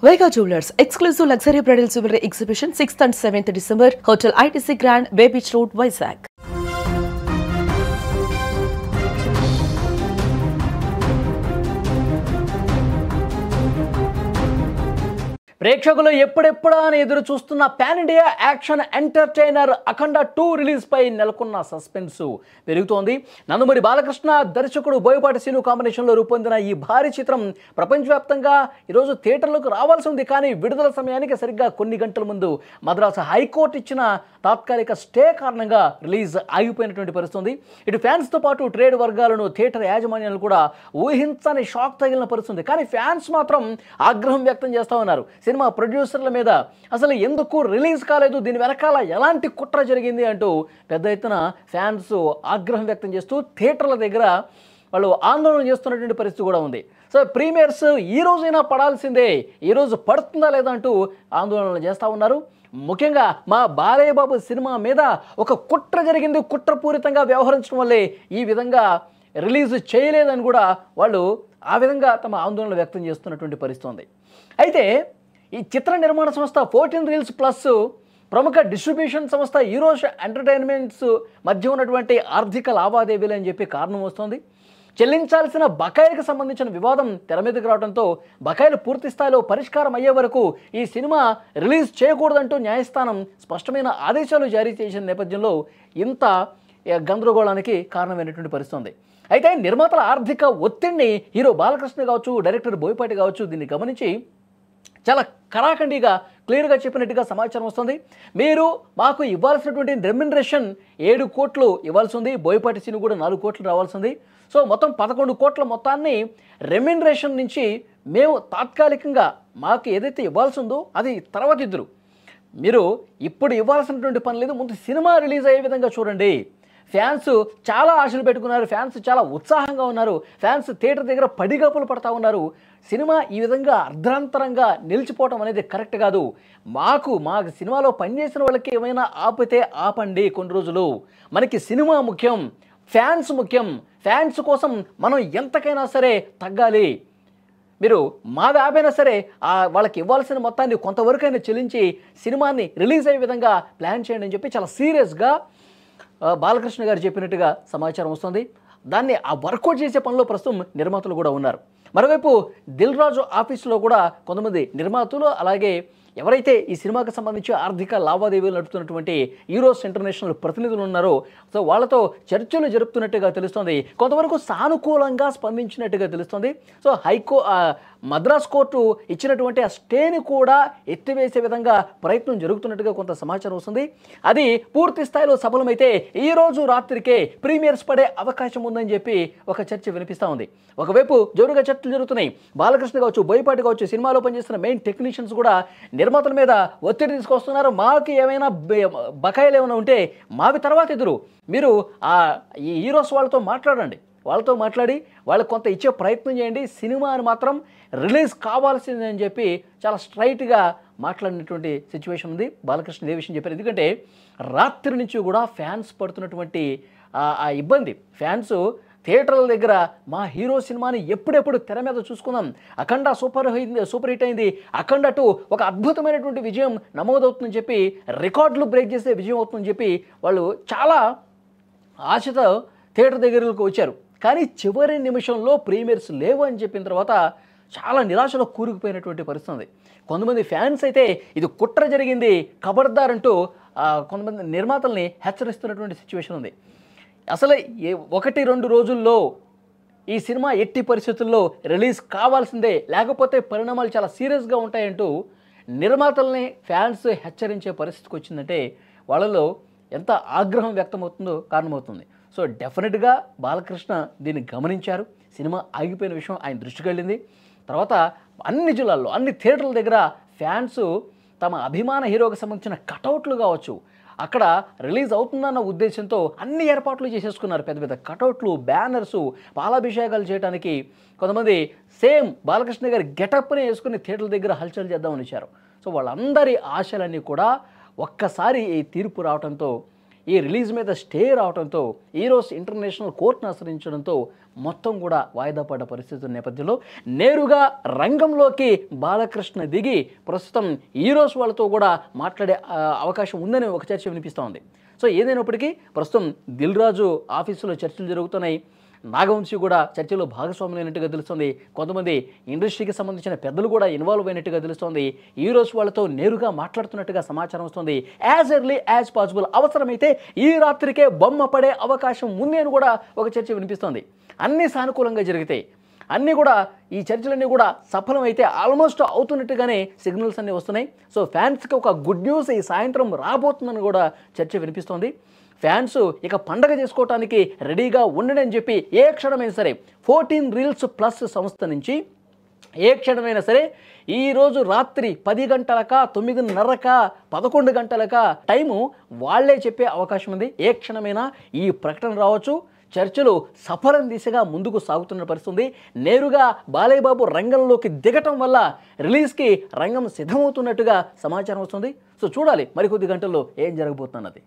Vega Jewelers, exclusive luxury bridal jewelry exhibition 6th and 7th December, Hotel ITC Grand, Bay Beach Road, Vizag. ప్రేక్షకులు ఎప్పుడెప్పుడా అని ఎదురు చూస్తున్న pan India action entertainer అఖండ 2 release పై నెలకొన్న suspense పెరుగుతోంది. నందమూరి బాలకృష్ణ దర్శకుడు బోయపాటి సీను కాంబినేషన్లో రూపొందిన ఈ భారీ చిత్రం ప్రపంచవ్యాప్తంగా ఈరోజు థియేటర్లకు రావాల్సి ఉంది. కానీ విడుదల సమయానికి సరిగ్గా కొన్ని గంటల ముందు మద్రాసు హైకోర్టు ఇచ్చిన తాత్కాలిక స్టే కారణంగా రిలీజ్ ఆగిపోయినటువంటి పరిస్థితుంది. ఇటు ఫ్యాన్స్తో పాటు ట్రేడ్ వర్గాలను థియేటర్ యాజమాన్యాలు కూడా ఊహించని షాక్ తగిలిన పరిస్థితుంది. కానీ ఫ్యాన్స్ మాత్రం ఆగ్రహం వ్యక్తం చేస్తూ ఉన్నారు. సినిమా ప్రొడ్యూసర్ల మీద అసలు ఎందుకు రిలీజ్ కాలేదు, దీని వెనకాల ఎలాంటి కుట్ర జరిగింది అంటూ పెద్ద ఎత్తున ఫ్యాన్స్ ఆగ్రహం వ్యక్తం చేస్తూ థియేటర్ల దగ్గర వాళ్ళు ఆందోళన చేస్తున్నటువంటి పరిస్థితి కూడా ఉంది. సో ప్రీమియర్స్ ఈ రోజైనా పడాల్సిందే, ఈరోజు పడుతుందా లేదా అంటూ ఆందోళనలు చేస్తూ ఉన్నారు. ముఖ్యంగా మా బాలయ్య బాబు సినిమా మీద ఒక కుట్ర జరిగింది, కుట్రపూరితంగా వ్యవహరించడం వల్లే ఈ విధంగా రిలీజ్ చేయలేదని కూడా వాళ్ళు ఆ విధంగా తమ ఆందోళన వ్యక్తం చేస్తున్నటువంటి పరిస్థితి ఉంది. అయితే ఈ చిత్ర నిర్మాణ సంస్థ 14 రీల్స్ ప్లస్ ప్రముఖ డిస్ట్రిబ్యూషన్ సంస్థ హీరోస్ ఎంటర్టైన్మెంట్స్ మధ్య ఉన్నటువంటి ఆర్థిక లావాదేవీలు అని చెప్పి కారణం వస్తుంది. చెల్లించాల్సిన బకాయిలకు సంబంధించిన వివాదం తెర మీదకి రావడంతో బకాయిలు పూర్తి స్థాయిలో పరిష్కారం అయ్యే వరకు ఈ సినిమా రిలీజ్ చేయకూడదంటూ న్యాయస్థానం స్పష్టమైన ఆదేశాలు జారీ చేసిన నేపథ్యంలో ఇంత గందరగోళానికి కారణమైనటువంటి పరిస్థితి ఉంది. అయితే నిర్మాతల ఆర్థిక ఒత్తిడిని హీరో బాలకృష్ణ కావచ్చు, డైరెక్టర్ బోయపాటి కావచ్చు దీన్ని గమనించి చాలా కరాఖండిగా క్లియర్గా చెప్పినట్టుగా సమాచారం వస్తుంది. మీరు మాకు ఇవ్వాల్సినటువంటి రెమ్యునరేషన్ 7 కోట్లు ఇవ్వాల్సి ఉంది, బోయపాటి సీను కూడా 4 కోట్లు రావాల్సి ఉంది. సో మొత్తం 11 కోట్ల మొత్తాన్ని రెమ్యునరేషన్ నుంచి మేము తాత్కాలికంగా మాకు ఏదైతే ఇవ్వాల్సి ఉందో అది తర్వాత ఇద్దరు, మీరు ఇప్పుడు ఇవ్వాల్సినటువంటి పని లేదు, ముందు సినిమా రిలీజ్ అయ్యే విధంగా చూడండి. ఫ్యాన్స్ చాలా ఆశలు పెట్టుకున్నారు, ఫ్యాన్స్ చాలా ఉత్సాహంగా ఉన్నారు, ఫ్యాన్స్ థియేటర్ దగ్గర పడిగాపులు పడతా ఉన్నారు. సినిమా ఈ విధంగా అర్ధంతరంగా నిలిచిపోవటం అనేది కరెక్ట్ కాదు. మాకు సినిమాలో పనిచేసిన వాళ్ళకి ఏమైనా ఆపితే ఆపండి కొన్ని రోజులు. మనకి సినిమా ముఖ్యం, ఫ్యాన్స్ ముఖ్యం, ఫ్యాన్స్ కోసం మనం ఎంతకైనా సరే తగ్గాలి. మీరు మాది ఆపైనా సరే వాళ్ళకి ఇవ్వాల్సిన మొత్తాన్ని కొంతవరకైనా చెల్లించి సినిమాని రిలీజ్ అయ్యే విధంగా ప్లాన్ చేయండి అని చెప్పి చాలా సీరియస్గా బాలకృష్ణ గారు చెప్పినట్టుగా సమాచారం వస్తుంది. దాన్ని ఆ వర్కౌట్ చేసే పనిలో ప్రస్తుతం నిర్మాతలు కూడా ఉన్నారు. మరోవైపు దిల్ రాజు ఆఫీసులో కూడా కొంతమంది నిర్మాతలు అలాగే ఎవరైతే ఈ సినిమాకి సంబంధించి ఆర్థిక లావాదేవీలు నడుపుతున్నటువంటి హీరోస్ ఇంటర్నేషనల్ ప్రతినిధులు ఉన్నారో సో వాళ్ళతో చర్చలు జరుపుతున్నట్టుగా తెలుస్తుంది. కొంతవరకు సానుకూలంగా స్పందించినట్టుగా తెలుస్తుంది. సో మద్రాస్ కోర్టు ఇచ్చినటువంటి ఆ స్టేని కూడా ఎత్తివేసే విధంగా ప్రయత్నం జరుగుతున్నట్టుగా కొంత సమాచారం వస్తుంది. అది పూర్తి స్థాయిలో సఫలమైతే ఈరోజు రాత్రికే ప్రీమియర్స్ పడే అవకాశం ఉందని చెప్పి ఒక చర్చ వినిపిస్తూ ఉంది. ఒకవైపు జోరుగా చర్చలు జరుగుతున్నాయి. బాలకృష్ణ కావచ్చు, బోయపాటి కావచ్చు, సినిమాలో పనిచేస్తున్న మెయిన్ టెక్నీషియన్స్ కూడా నిర్మాతల మీద ఒత్తిడి తీసుకొస్తున్నారు. మాకు ఏమైనా బకాయిలు ఏమైనా ఉంటే మావి తర్వాత ఎదురు, మీరు ఈ హీరోస్ వాళ్ళతో మాట్లాడండి, వాళ్ళతో మాట్లాడి వాళ్ళకి కొంత ఇచ్చే ప్రయత్నం చేయండి, సినిమాని మాత్రం రిలీజ్ కావాల్సిందని చెప్పి చాలా స్ట్రైట్గా మాట్లాడినటువంటి సిచ్యువేషన్ ఉంది. బాలకృష్ణ ఇదే విషయం చెప్పారు. ఎందుకంటే రాత్రి నుంచి కూడా ఫ్యాన్స్ పడుతున్నటువంటి ఆ ఇబ్బంది, ఫ్యాన్స్ థియేటర్ల దగ్గర మా హీరో సినిమాని ఎప్పుడెప్పుడు తెర మీద చూసుకుందాం, అఖండ సూపర్ హిట్ అయింది, అఖండ 2 ఒక అద్భుతమైనటువంటి విజయం నమోదవుతుందని చెప్పి, రికార్డులు బ్రేక్ చేసే విజయం అవుతుందని చెప్పి వాళ్ళు చాలా ఆశతో థియేటర్ దగ్గరకు వచ్చారు. కానీ చివరి నిమిషంలో ప్రీమియర్స్ లేవు అని చెప్పిన తర్వాత చాలా నిరాశలో కూరుకుపోయినటువంటి పరిస్థితి ఉంది. కొంతమంది ఫ్యాన్స్ అయితే ఇది కుట్ర జరిగింది ఖబర్దార్ అంటూ కొంతమంది నిర్మాతల్ని హెచ్చరిస్తున్నటువంటి సిచ్యువేషన్ ఉంది. అసలు 1-2 రోజుల్లో ఈ సినిమా ఎట్టి పరిస్థితుల్లో రిలీజ్ కావాల్సిందే, లేకపోతే పరిణామాలు చాలా సీరియస్గా ఉంటాయంటూ నిర్మాతల్ని ఫ్యాన్స్ హెచ్చరించే పరిస్థితికి వచ్చిందంటే వాళ్ళలో ఎంత ఆగ్రహం వ్యక్తమవుతుందో కారణమవుతుంది. సో డెఫినెట్గా బాలకృష్ణ దీన్ని గమనించారు. సినిమా ఆగిపోయిన విషయం ఆయన దృష్టికి వెళ్ళింది. తర్వాత అన్ని జిల్లాల్లో అన్ని థియేటర్ల దగ్గర ఫ్యాన్స్ తమ అభిమాన హీరోకి సంబంధించిన కటౌట్లు కావచ్చు, అక్కడ రిలీజ్ అవుతుందన్న ఉద్దేశంతో అన్ని ఏర్పాట్లు చేసేసుకున్నారు. పెద్ద పెద్ద కటౌట్లు, బ్యానర్సు, పాలాభిషేకాలు చేయడానికి కొంతమంది సేమ్ బాలకృష్ణ గారి గెటప్ని వేసుకుని థియేటర్ల దగ్గర హల్చల్ చేద్దామని వచ్చారు. సో వాళ్ళందరి ఆశలన్నీ కూడా ఒక్కసారి ఈ తీర్పు రావడంతో ఈ రిలీజ్ మీద స్టే రావడంతో ఈరోజు ఇంటర్నేషనల్ కోర్టును ఆశ్రయించడంతో మొత్తం కూడా వాయిదా పడ్డ పరిస్థితుల నేపథ్యంలో నేరుగా రంగంలోకి బాలకృష్ణ దిగి ప్రస్తుతం ఈరోజు వాళ్ళతో కూడా మాట్లాడే అవకాశం ఉందని ఒక చర్చ వినిపిస్తూ ఉంది. సో ఏదైనప్పటికీ ప్రస్తుతం దిల్ రాజు ఆఫీసులో చర్చలు జరుగుతున్నాయి. నాగవంశీ కూడా చర్చలో భాగస్వాములైనట్టుగా తెలుస్తుంది. కొంతమంది ఇండస్ట్రీకి సంబంధించిన పెద్దలు కూడా ఇన్వాల్వ్ అయినట్టుగా తెలుస్తోంది. ఈ రోజు వాళ్ళతో నేరుగా మాట్లాడుతున్నట్టుగా సమాచారం వస్తుంది. యాజ్ ఎర్లీ యాజ్ పాసిబుల్, అవసరమైతే ఈ రాత్రికే బొమ్మ పడే అవకాశం ఉంది అని కూడా ఒక చర్చ వినిపిస్తోంది. అన్నీ సానుకూలంగా జరిగితే అన్నీ కూడా ఈ చర్చలన్నీ కూడా సఫలమైతే ఆల్మోస్ట్ అవుతున్నట్టుగానే సిగ్నల్స్ అన్నీ వస్తున్నాయి. సో ఫ్యాన్స్కి ఒక గుడ్ న్యూస్ ఈ సాయంత్రం రాబోతుందని కూడా చర్చ వినిపిస్తోంది. ఫ్యాన్స్ ఇక పండగ చేసుకోవటానికి రెడీగా ఉండండి అని చెప్పి ఏ క్షణమైనా సరే 14 Reels Plus సంస్థ నుంచి ఏ క్షణమైనా సరే ఈరోజు రాత్రి 10 గంటలకా 9:30కా 11 గంటలకా టైము వాళ్లే చెప్పే అవకాశం ఉంది. ఏ క్షణమైనా ఈ ప్రకటన రావచ్చు. చర్చలు సఫలం దిశగా ముందుకు సాగుతున్న పరిస్థితుంది. నేరుగా బాలయ్య బాబు రంగంలోకి దిగటం వల్ల రిలీజ్కి రంగం సిద్ధమవుతున్నట్టుగా సమాచారం వస్తుంది. సో చూడాలి మరికొద్ది గంటల్లో ఏం జరగబోతున్నది.